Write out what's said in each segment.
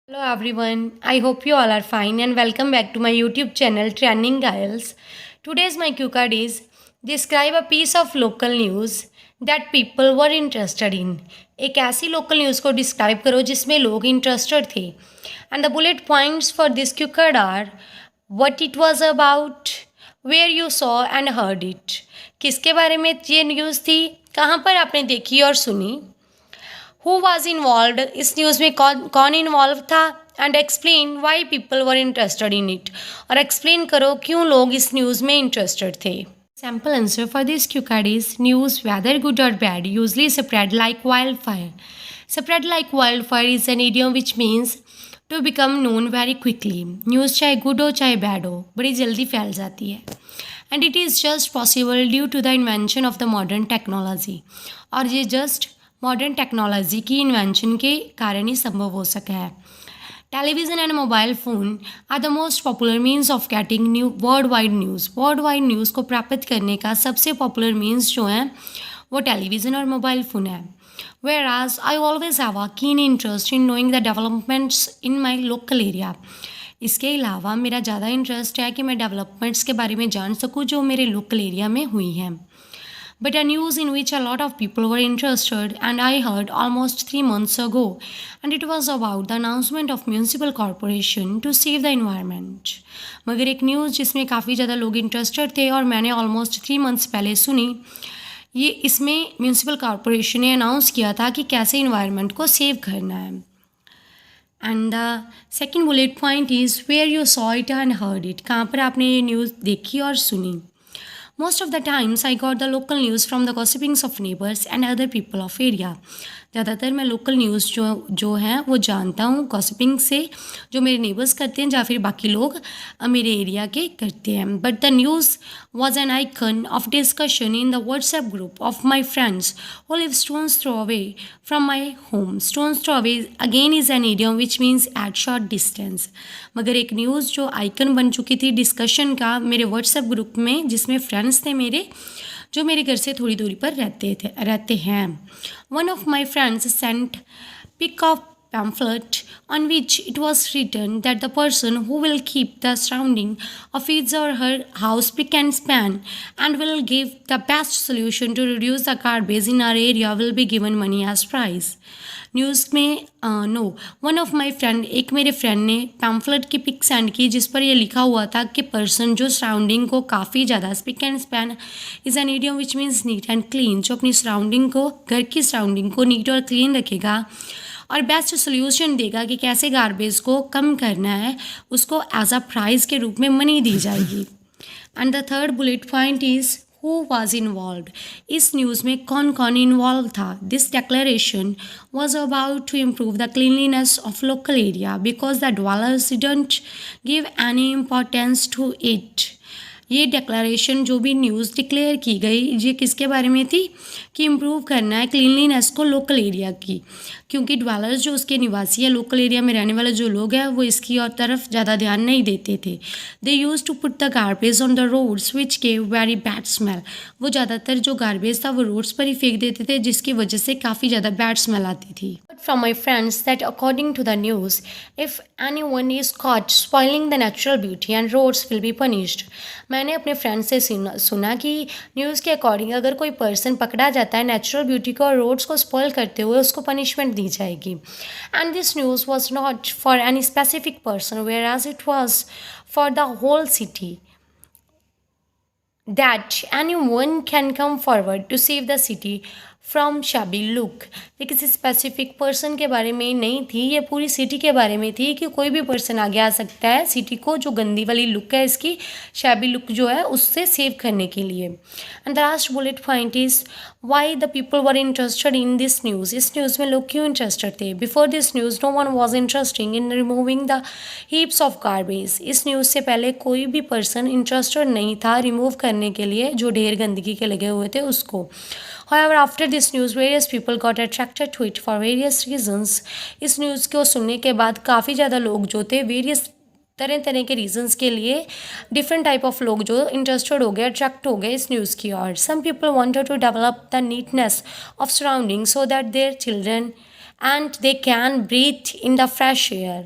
Hello everyone, I hope you all are fine and welcome back to my YouTube channel Trending Dials. Today's my cue card is describe a piece of local news that people were interested in. एक ऐसी local news को describe करो जिसमें लोग interested थे. And the bullet points for this cue card are what it was about, where you saw and heard it. किसके बारे में ये न्यूज़ थी, कहाँ पर आपने देखी और सुनी. हु वॉज इन्वॉल्व, इस न्यूज़ में कौन कौन इन्वॉल्व था, and explain why people were interested in it, और एक्सप्लेन करो क्यों लोग इस न्यूज़ में इंटरेस्टेड थे. Sample answer for this cue card is news, whether good or bad, usually spread like wildfire. Spread like wildfire is an idiom which means to become known very quickly. News चाहे good हो चाहे bad हो, बड़ी जल्दी फैल जाती है. And it is just possible due to the invention of the modern technology. और ये जस्ट मॉडर्न टेक्नोलॉजी की इन्वेंशन के कारण ही संभव हो सका है. Television and mobile phone are the most popular means of getting new world wide news. World wide news को प्राप्त करने का सबसे पॉपुलर मीन्स जो है वो टेलीविज़न और मोबाइल फ़ोन है. Whereas I always have a keen interest in knowing the developments in my local area. इसके अलावा मेरा ज़्यादा इंटरेस्ट है कि मैं डेवलपमेंट्स के बारे में जान सकूँ जो मेरे लोकल एरिया में हुई हैं. But a news in which a lot of people were interested and I heard almost 3 months ago, and it was about the announcement of municipal corporation to save the environment. मगर एक news जिसमें काफ़ी ज़्यादा लोग interested थे और मैंने almost 3 months पहले सुनी, ये इसमें म्यूनसिपल कॉरपोरेशन ने अनाउंस किया था कि कैसे इन्वायरमेंट को सेव करना है. And the second bullet point is where you saw it and heard it. कहाँ पर आपने ये न्यूज़ देखी और सुनी. Most of the times I got the local news from the gossipings of neighbors and other people of area. ज़्यादातर मैं local news जो है वो जानता हूँ गॉसिपिंग से, जो मेरे नेबर्स करते हैं या फिर बाकी लोग मेरे एरिया के करते हैं. But the news was an icon of discussion in the WhatsApp group of my friends who live stones throw away from my home. Stones throw away again is an idiom which means at short distance. मगर एक news जो icon बन चुकी थी discussion का मेरे WhatsApp group में, जिसमें फ्रेंड्स थे मेरे जो मेरे घर से थोड़ी दूरी पर रहते हैं. One of my friends sent pic of pamphlet on which it was written that the person who will keep the surrounding of his or her house spick and span and will give the best solution to reduce the garbage in our area will be given money as prize. News में one of my friend, एक मेरे friend ने pamphlet की pic send की जिस पर यह लिखा हुआ था कि पर्सन जो सराउंडिंग को काफ़ी ज़्यादा spick and span is an idiom which means neat and clean, जो अपनी सराउंडिंग को, घर की सराउंडिंग को नीट और क्लीन रखेगा और बेस्ट सोल्यूशन देगा कि कैसे गार्बेज को कम करना है, उसको एज अ प्राइज़ के रूप में मनी दी जाएगी. And the third bullet point is who was involve. इस न्यूज़ में कौन कौन इन्वॉल्व था. This declaration was about to improve the cleanliness of local area because the dwellers didn't give any importance to it. ये declaration जो भी news declare की गई ये किसके बारे में थी कि इम्प्रूव करना है क्लीनलीनेस को लोकल एरिया की, क्योंकि ड्वेलर्स जो उसके निवासी है, लोकल एरिया में रहने वाले जो लोग हैं वो इसकी और तरफ ज़्यादा ध्यान नहीं देते थे. They use to put the garbage on the roads which gave very bad smell. वो ज़्यादातर जो गार्बेज था वो रोड्स पर ही फेंक देते थे जिसकी वजह से काफ़ी ज़्यादा बैड स्मेल आती थी. From my friends that according to the news, if anyone is caught spoiling the natural beauty and roads will be punished. मैंने अपने फ्रेंड से सुना कि न्यूज़ के अकॉर्डिंग अगर कोई पर्सन पकड़ा जाता है नेचुरल ब्यूटी को और रोड्स को स्पॉइल करते हुए उसको पनिशमेंट दी जाएगी. And this news was not for any specific person whereas it was for the whole city that anyone can come forward to save the city from shabby look. ये किसी specific person के बारे में नहीं थी, ये पूरी city के बारे में थी कि कोई भी पर्सन आगे आ सकता है सिटी को जो गंदी वाली लुक है इसकी, शाबी लुक जो है उससे सेव करने के लिए. And the last bullet point is why the people were interested in this news. इस न्यूज़ में लोग क्यों इंटरेस्टेड थे. Before this news no one was interesting in removing the heaps of garbage. इस न्यूज़ से पहले कोई भी पर्सन इंटरेस्टेड नहीं था रिमूव करने के लिए जो ढेर गंदगी के लगे हुए थे उसको. However, after this news, various people got attracted to it for various reasons. इस न्यूज़ को सुनने के बाद काफ़ी ज़्यादा लोग जो थे वेरियस तरह तरह के रीजंस के लिए डिफरेंट टाइप ऑफ लोग जो इंटरेस्टेड हो गए, अट्रैक्ट हो गए इस न्यूज़ की ओर. Some people wanted to develop the neatness of surrounding so that their children and they can breathe in the fresh air.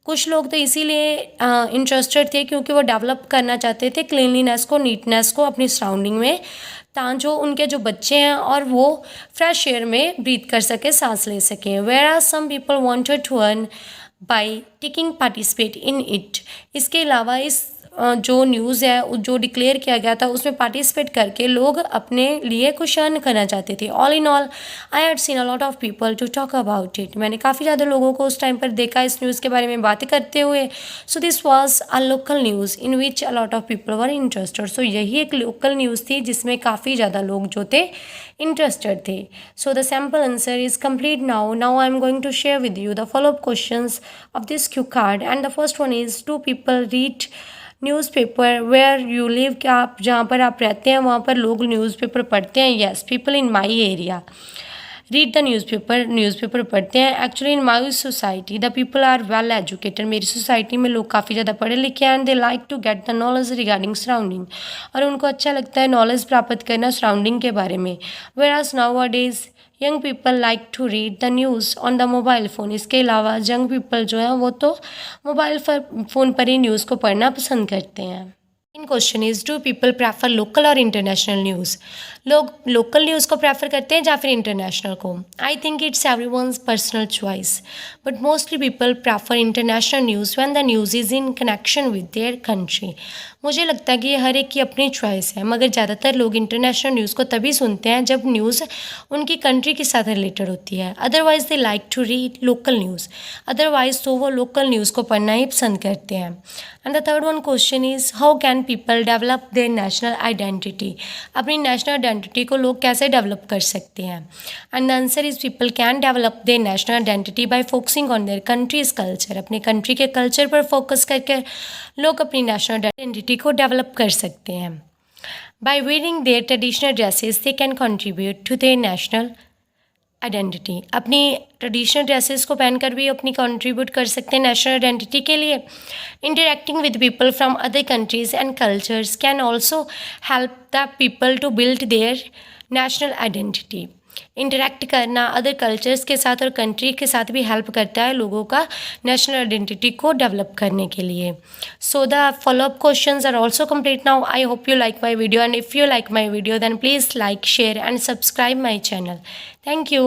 कुछ लोग तो इसीलिए इंटरेस्टेड थे क्योंकि वो डेवलप करना चाहते थे क्लीनलीनेस को, नीटनेस को अपनी सराउंडिंग में, ताकि उनके जो बच्चे हैं और वो फ्रेश एयर में ब्रीथ कर सके, सांस ले सकें. Where are some people wanted to earn by taking participate in it. इसके अलावा इस जो न्यूज़ है जो डिक्लेयर किया गया था उसमें पार्टिसिपेट करके लोग अपने लिए कुछ अर्न करना चाहते थे. All in all I had seen a lot of people to talk about it. मैंने काफ़ी ज़्यादा लोगों को उस टाइम पर देखा इस न्यूज़ के बारे में बातें करते हुए. So this was a local news in which a lot of people were interested. So यही एक लोकल न्यूज़ थी जिसमें काफ़ी ज़्यादा लोग जो थे इंटरेस्टेड थे. So the sample answer is complete now I am going to share with you the follow up questions of this cue card. And the first one is, do people read newspaper where you live. क्या आप जहाँ पर आप रहते हैं वहाँ पर लोग न्यूज़पेपर पढ़ते हैं? Yes, people in my area read the newspaper पढ़ते हैं. Actually in my society the people are well educated. मेरी सोसाइटी में लोग काफ़ी ज़्यादा पढ़े लिखे हैं. And they like to get the knowledge regarding surrounding. और उनको अच्छा लगता है नॉलेज प्राप्त करना सराउंडिंग के बारे में. Whereas nowadays young people like to read the news on the mobile phone. इसके अलावा यंग पीपल जो हैं वो तो मोबाइल फ़ोन पर ही न्यूज़ को पढ़ना पसंद करते हैं. In question is, do people prefer local और इंटरनेशनल न्यूज़. लोग लोकल न्यूज़ को प्रेफर करते हैं या फिर इंटरनेशनल को? I think it's everyone's personal choice, but mostly people prefer international news when the news is in connection with their country. मुझे लगता है कि ये हर एक की अपनी चॉइस है, मगर ज़्यादातर लोग इंटरनेशनल न्यूज़ को तभी सुनते हैं जब न्यूज़ उनकी कंट्री के साथ रिलेटेड होती है. Otherwise they like to read local news. Otherwise तो वो लोकल न्यूज़ को पढ़ना ही पसंद करते हैं. And the third one question is, how can people develop their national identity. अपनी नेशनल आइडेंटिटी को लोग कैसे डेवलप कर सकते हैं? And the answer is, people can develop their national identity bye focusing on their countries culture. अपने country के culture पर फोकस करके लोग अपनी नेशनल आइडेंटिटी को डेवलप कर सकते हैं. By wearing their traditional dresses they can contribute to their national identity. अपनी ट्रेडिशनल ड्रेसेस को पहनकर भी अपनी कंट्रीब्यूट कर सकते हैं नेशनल आइडेंटिटी के लिए. Interacting with people from other countries and cultures can also help the people to build their national identity. Interact करना अदर कल्चर्स के साथ और कंट्री के साथ भी हेल्प करता है लोगों का नेशनल आइडेंटिटी को डेवलप करने के लिए. So the follow up questions are also complete now. I hope you like my video, and if you like my video then please like, share and subscribe my channel. Thank you.